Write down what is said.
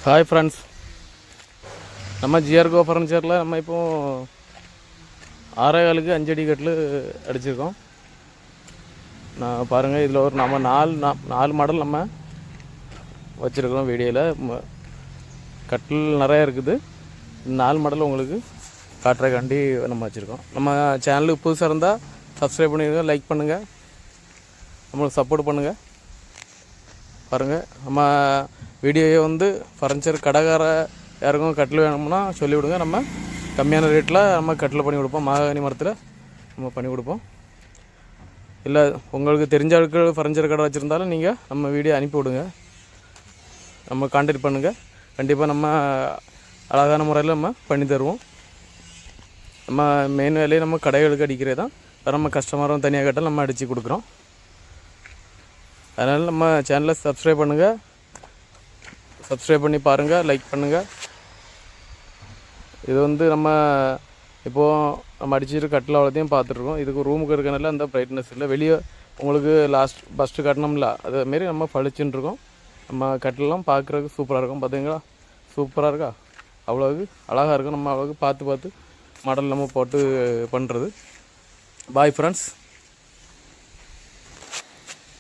Hi friends, நம்ம ஜிஆர்கோ ஃபர்னிச்சரில் நம்ம இப்போ 6.25 5 அடி கட்டில் அடிச்சிருக்கோம். நான் பாருங்கள், இதில் ஒரு நம்ம நாலு மாடல் நம்ம வச்சுருக்கோம். வீடியோவில் கட்டில் நிறையா இருக்குது. 4 மாடல் உங்களுக்கு காட்டுறக்காண்டி நம்ம வச்சுருக்கோம். நம்ம சேனலுக்கு புதுசாக இருந்தால் சப்ஸ்கிரைப் பண்ணிடுங்க, லைக் பண்ணுங்கள், நம்மளுக்கு சப்போர்ட் பண்ணுங்கள். பாருங்கள், நம்ம வீடியோவை வந்து ஃபர்னிச்சர் கடைக்கார யாருக்கும் கட்டில் வேணும்னா சொல்லிவிடுங்க. நம்ம கம்மியான ரேட்டில் நம்ம கட்டில் பண்ணி கொடுப்போம். மாகாணி மரத்தில் நம்ம பண்ணி கொடுப்போம். இல்லை உங்களுக்கு தெரிஞ்ச ஆட்கள் ஃபர்னிச்சர் கடை வச்சுருந்தாலும் நீங்கள் நம்ம வீடியோ அனுப்பி விடுங்க, நம்ம கான்டாக்ட் பண்ணுங்கள். கண்டிப்பாக நம்ம அழகான முறையில் நம்ம பண்ணி தருவோம். நம்ம மெயின் வேலையை நம்ம கடைகளுக்கு அடிக்கிறது தான். நம்ம கஸ்டமரும் தனியாக கட்டல் நம்ம அடித்து கொடுக்குறோம். அதனால் நம்ம சேனலை சப்ஸ்கிரைப் பண்ணுங்கள், சப்ஸ்கிரைப் பண்ணி பாருங்கள், லைக் பண்ணுங்கள். இது வந்து நம்ம இப்போது நம்ம அடிச்சிட்டு கட்டில் அவ்வளோத்தையும் பார்த்துட்ருக்கோம். இதுக்கு ரூமுக்கு இருக்கனால அந்த ப்ரைட்னஸ் இல்லை. வெளியே உங்களுக்கு ஃபஸ்ட்டு கட்டணும்ல, அதேமாரி நம்ம பளிச்சுன்னு இருக்கோம். நம்ம கட்டிலெலாம் பார்க்குறதுக்கு சூப்பராக இருக்கும். பார்த்தீங்களா, சூப்பராக இருக்கா? அவ்வளோவுக்கு அழகாக இருக்கும். நம்ம அவ்வளோவுக்கு பார்த்து மாடல் நம்ம போட்டு பண்ணுறது. Bye friends.